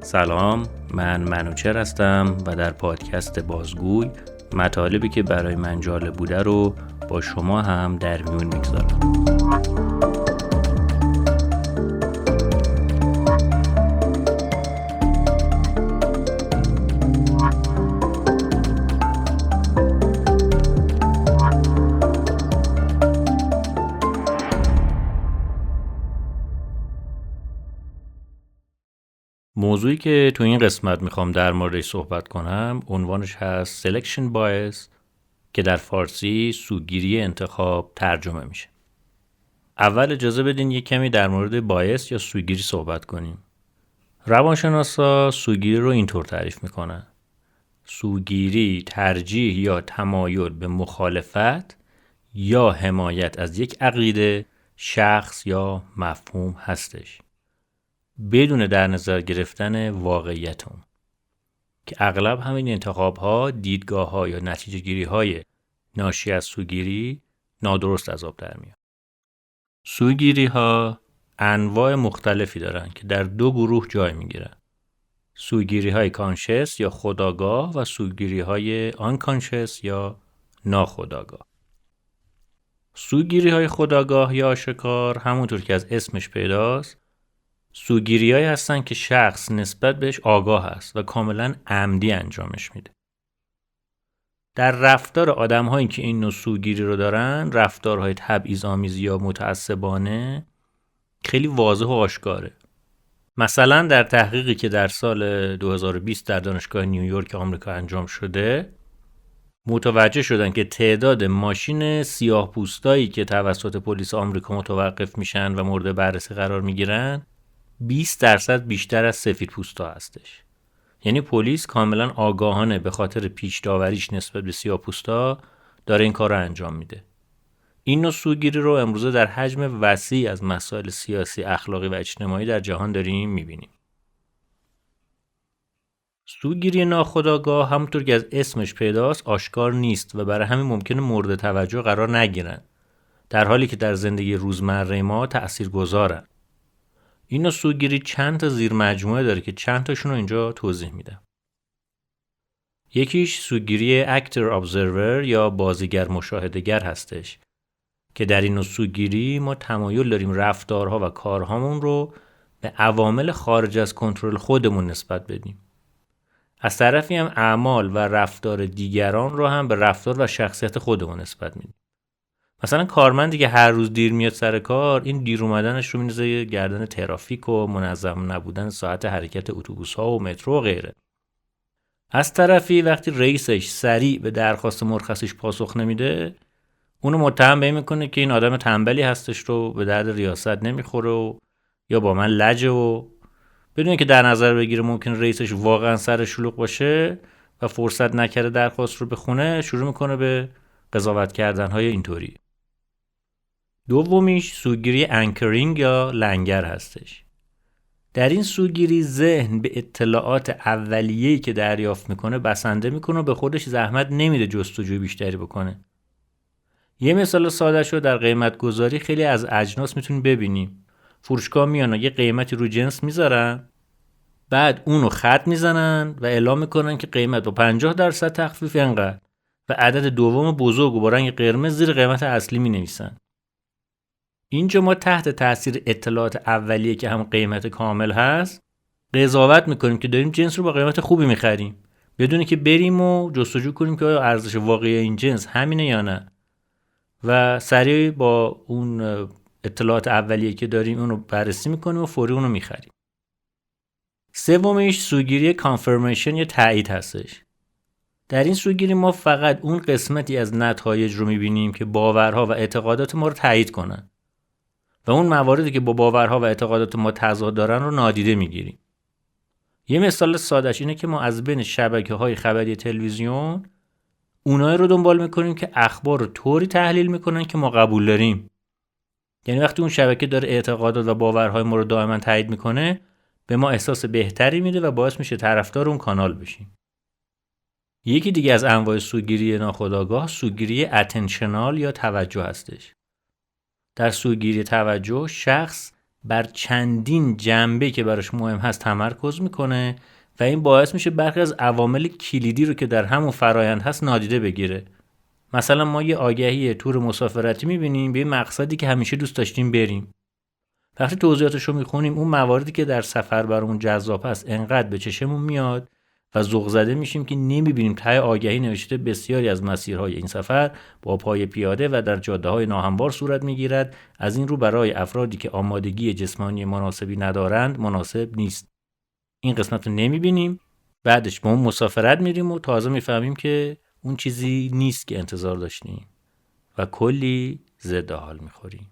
سلام، من منوچهر هستم و در پادکست بازگوی مطالبی که برای من جالب بوده رو با شما هم در میون میگذارم. موضوعی که تو این قسمت میخوام در موردش صحبت کنم عنوانش هست Selection Bias که در فارسی سوگیری انتخاب ترجمه میشه. اول اجازه بدین یک کمی در مورد بایس یا سوگیری صحبت کنیم. روانشناسا سوگیری رو اینطور تعریف میکنن: سوگیری ترجیح یا تمایل به مخالفت یا حمایت از یک عقیده، شخص یا مفهوم هستش بدون در نظر گرفتن واقعیت اون، که اغلب همین انتخاب‌ها، دیدگاه‌ها یا نتیجه‌گیری‌های ناشی از سوگیری نادرست از آب در میاد. سوگیری‌ها انواع مختلفی دارن که در دو گروه جای میگیرن: سوگیری‌های کانشس یا خودآگاه و سوگیری‌های آنکانشس یا ناخودآگاه. سوگیری‌های خودآگاه یا آشکار همونطور که از اسمش پیداست سوگیری‌هایی هستن که شخص نسبت بهش آگاه است و کاملا عمدی انجامش میده. در رفتار آدم‌هایی که این نوع سوگیری رو دارن، رفتارهای تبعیض‌آمیز یا متعصبانه خیلی واضح و آشکاره. مثلا در تحقیقی که در سال 2020 در دانشگاه نیویورک آمریکا انجام شده، متوجه شدن که تعداد ماشین سیاه‌پوستایی که توسط پلیس آمریکا متوقف میشن و مورد بررسی قرار میگیرن 20% بیشتر از سفیدپوستا هستش. یعنی پلیس کاملا آگاهانه به خاطر پیش داوریش نسبت به سیاه‌پوستا داره این کار رو انجام میده. این نوع سوگیری رو امروزه در حجم وسیع از مسائل سیاسی، اخلاقی و اجتماعی در جهان داریم میبینیم. سوگیری ناخودآگاه همونطور که از اسمش پیداست آشکار نیست و برای همین ممکنه مورد توجه قرار نگیرن، در حالی که در زندگی روزمره ما تأثیرگذارن. این نوع سوگیری چند تا زیر مجموعه داره که چند تاشون رو اینجا توضیح میدم. یکیش سوگیری اکتر ابزرور یا بازیگر مشاهده‌گر هستش که در این نوع سوگیری ما تمایل داریم رفتارها و کارهامون رو به عوامل خارج از کنترل خودمون نسبت بدیم. از طرفی هم اعمال و رفتار دیگران رو هم به رفتار و شخصیت خودمون نسبت میدیم. مثلا کارمندی که هر روز دیر میاد سر کار، این دیر اومدنش رو میندازه گردن ترافیک و منظم نبودن ساعت حرکت اتوبوس‌ها و مترو و غیره. از طرفی وقتی رئیسش سریع به درخواست مرخصیش پاسخ نمیده، اونو متهم به این میکنه که این آدم تنبلی هستش رو به درد ریاست نمیخوره و یا با من لجه و بدون که در نظر بگیره ممکن رئیسش واقعا سر شلوغ باشه و فرصت نکرده درخواست رو بخونه، شروع میکنه به قضاوت کردن‌های اینطوری. دومیش سوگیری انکرینگ یا لنگر هستش. در این سوگیری ذهن به اطلاعات اولیه‌ای که دریافت میکنه بسنده میکنه و به خودش زحمت نمیده جستجوی بیشتری بکنه. یه مثال ساده شو در قیمت گذاری خیلی از اجناس میتونیم ببینیم. فروشگاه میان و یه قیمتی رو جنس میذارن، بعد اونو خط میزنن و اعلام میکنن که قیمت با 50% تخفیف انقدر و عدد دوم بزرگ و با رنگ قرمز زیر قیمت اصلی مینویسن. اینجا ما تحت تاثیر اطلاعات اولیه که هم قیمت کامل هست قضاوت میکنیم که داریم جنس رو با قیمت خوبی میخریم بدون که بریم و جستجو کنیم که آیا ارزش واقعی این جنس همینه یا نه و سریع با اون اطلاعات اولیه که داریم اون رو بررسی میکنیم و فوری اون رو میخریم. سومیش سوگیری کانفرمیشن یا تایید هستش. در این سوگیری ما فقط اون قسمتی از نتایج رو میبینیم که باورها و اعتقادات ما رو تایید کنن و اون مواردی که با باورها و اعتقادات ما تضاد دارن رو نادیده میگیریم. یه مثال سادهش اینه که ما از بین شبکه‌های خبری تلویزیون اونایی رو دنبال میکنیم که اخبار رو طوری تحلیل میکنن که ما قبول داریم. یعنی وقتی اون شبکه داره اعتقادات و باورهای ما رو دائما تایید میکنه، به ما احساس بهتری میده و باعث میشه طرفدار اون کانال بشیم. یکی دیگه از انواع سوگیری ناخودآگاه سوگیری اتنشنال یا توجه هستش. در سوگیری توجه شخص بر چندین جنبه که براش مهم هست تمرکز میکنه و این باعث میشه برخی از عوامل کلیدی رو که در همون فرایند هست نادیده بگیره. مثلا ما یه آگهی تور مسافرتی میبینیم به یه مقصدی که همیشه دوست داشتیم بریم. وقتی توضیحاتش رو میخونیم اون مواردی که در سفر برامون جذاب هست انقدر به چشمون میاد و ذوق زده میشیم که نمیبینیم ته آگهی نوشته بسیاری از مسیرهای این سفر با پای پیاده و در جاده‌های ناهموار صورت میگیرد. از این رو برای افرادی که آمادگی جسمانی مناسبی ندارند مناسب نیست. این قسمت رو نمیبینیم، بعدش با اون مسافرت میریم و تازه میفهمیم که اون چیزی نیست که انتظار داشتیم و کلی ضد حال میخوریم.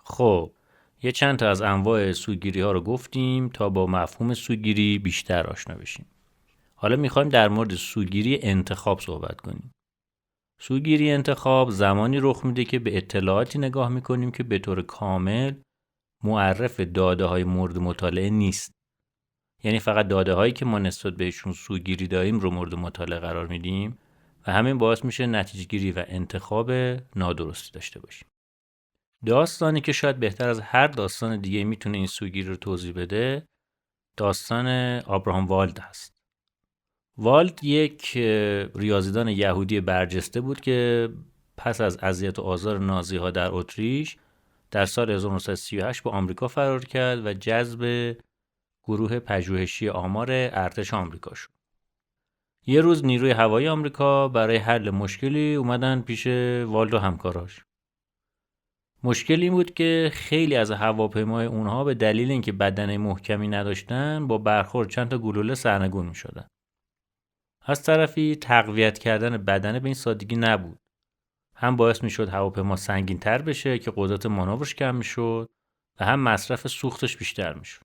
خب یه چند تا از انواع سوگیری ها رو گفتیم تا با مفهوم سوگیری بیشتر آشنا بشیم. حالا میخوایم در مورد سوگیری انتخاب صحبت کنیم. سوگیری انتخاب زمانی رخ میده که به اطلاعاتی نگاه میکنیم که به طور کامل معرف داده های مورد مطالعه نیست. یعنی فقط داده هایی که ما نسبت بهشون سوگیری داریم رو مورد مطالعه قرار میدیم و همین باعث میشه نتیجه گیری و انتخاب نادرستی داشته باشیم. داستانی که شاید بهتر از هر داستان دیگه میتونه این سوگیری رو توضیح بده داستان آبراهام والد هست. والد یک ریاضیدان یهودی برجسته بود که پس از اذیت و آزار نازی‌ها در اتریش در سال 1938 به آمریکا فرار کرد و جذب گروه پژوهشی آمار ارتش آمریکا شد. یه روز نیروی هوایی آمریکا برای حل مشکلی اومدن پیش والد و همکاراش. مشکل این بود که خیلی از هواپیمای اونها به دلیل اینکه بدنه محکمی نداشتن با برخورد چند تا گلوله سرنگون می‌شدن. از طرفی تقویت کردن بدنه به این سادگی نبود. هم باعث میشد هواپیما سنگین‌تر بشه که قدرت مانورش کم میشد و هم مصرف سوختش بیشتر میشد.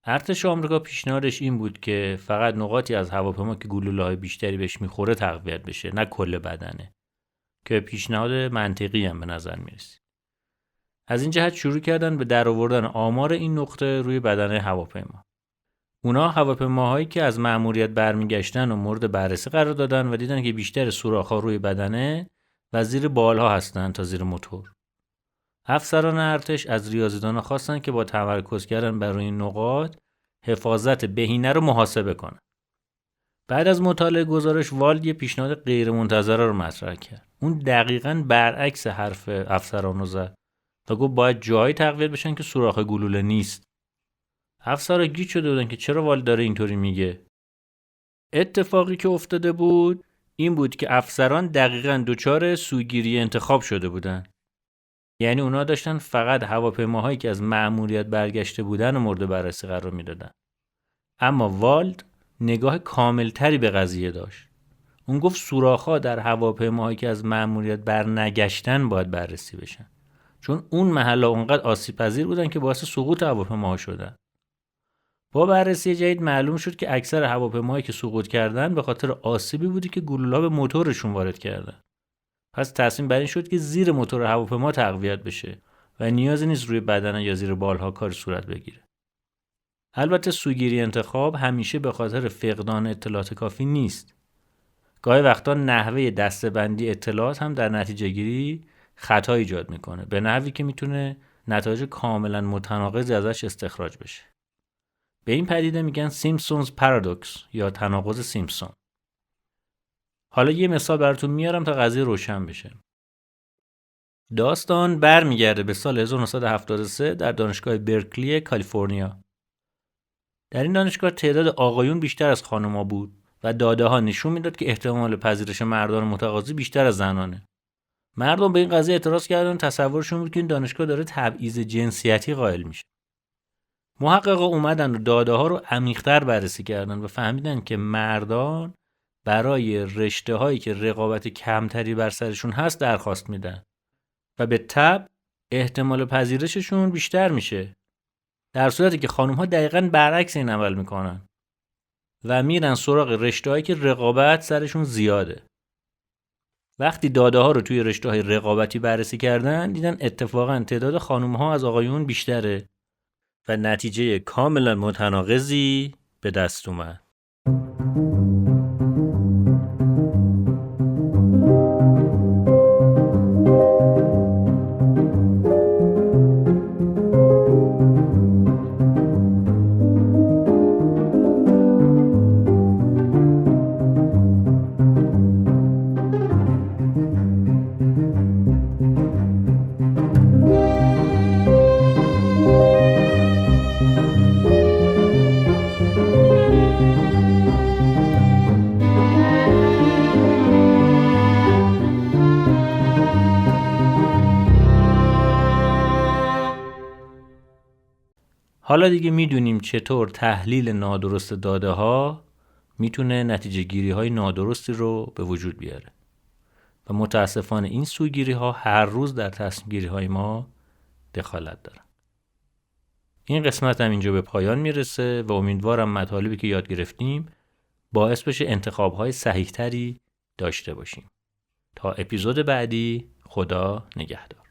ارتش آمریکا پیشنهادش این بود که فقط نقاطی از هواپیما که گلوله‌های بیشتری بهش میخوره تقویت بشه، نه کل بدنه، که پیشنهاد منطقی هم به نظر میرسید. از این جهت شروع کردن به درآوردن آمار این نقطه روی بدنه هواپیما. اونا هواپیماهایی که از مأموریت برمیگشتن و مورد بررسی قرار دادن و دیدن که بیشتر سوراخ‌ها روی بدنه و زیر بالها هستن تا زیر موتور. افسران ارتش از ریاضیدانا خواستن که با تمرکز کردن بر این نقاط حفاظت بهینه رو محاسبه کنن. بعد از مطالعه گزارش والد یه پیشنهاد غیرمنتظره رو مطرح کرد. اون دقیقاً برعکس حرف افسران رو زد و گفت باید جایی تقویت بشن که سوراخ گلوله نیست. افسرها گیج شده بودن که چرا والد داره اینطوری میگه. اتفاقی که افتاده بود این بود که افسران دقیقاً دچار سوگیری انتخاب شده بودن. یعنی اونا داشتن فقط هواپیماهایی که از مأموریت برگشته بودن و مورد بررسی قرار میدادن. اما والد نگاه کاملتری به قضیه داشت. اون گفت سوراخ‌ها در هواپیماهایی که از مأموریت برنگشتن باید بررسی بشن. چون اون محلا اونقدر آسیب‌پذیر بودن که باعث سقوط هواپیماها شدن. با بررسی جدید معلوم شد که اکثر هواپیماهایی که سقوط کردن به خاطر آسیبی بودی که گلوله‌ها به موتورشون وارد کردن. پس تصمیم بر این شد که زیر موتور هواپیما تقویت بشه و نیازی نیست روی بدنه یا زیر بالها کار صورت بگیره. البته سوگیری انتخاب همیشه به خاطر فقدان اطلاعات کافی نیست. گاهی وقتا نحوه دسته‌بندی اطلاعات هم در نتیجه گیری خطا ایجاد میکنه، به نحوی که میتونه نتایج کاملا متناقضی ازش استخراج بشه. به این پدیده میگن سیمپسونز پارادوکس یا تناقض سیمپسون. حالا یه مثال براتون میارم تا قضیه روشن بشه. داستان برمیگرده به سال 1973 در دانشگاه برکلی کالیفرنیا. در این دانشگاه تعداد آقایون بیشتر از خانم‌ها بود و داده‌ها نشون میداد که احتمال پذیرش مردان متقاضی بیشتر از زنانه. مردم به این قضیه اعتراض کردن، تصورشون بود که این دانشگاه داره تبعیض جنسیتی قائل میشه. محققا اومدن و داده ها رو عمیق‌تر بررسی کردن و فهمیدن که مردان برای رشته هایی که رقابت کمتری بر سرشون هست درخواست میدن و به تبع احتمال پذیرششون بیشتر میشه، در صورتی که خانم ها دقیقاً برعکس این عمل میکنن و میرن سراغ رشته هایی که رقابت سرشون زیاده. وقتی داده ها رو توی رشته های رقابتی بررسی کردن دیدن اتفاقاً تعداد خانم ها از آقایون بیشتره و نتیجه کاملا متناقضی به دست اومد. حالا دیگه میدونیم چطور تحلیل نادرست داده ها میتونه نتیجه گیری های نادرستی رو به وجود بیاره و متاسفانه این سوگیری ها هر روز در تصمیم گیری های ما دخالت دارن. این قسمت هم اینجا به پایان میرسه و امیدوارم مطالبی که یاد گرفتیم باعث بشه انتخاب های صحیح تری داشته باشیم. تا اپیزود بعدی، خدا نگهدار.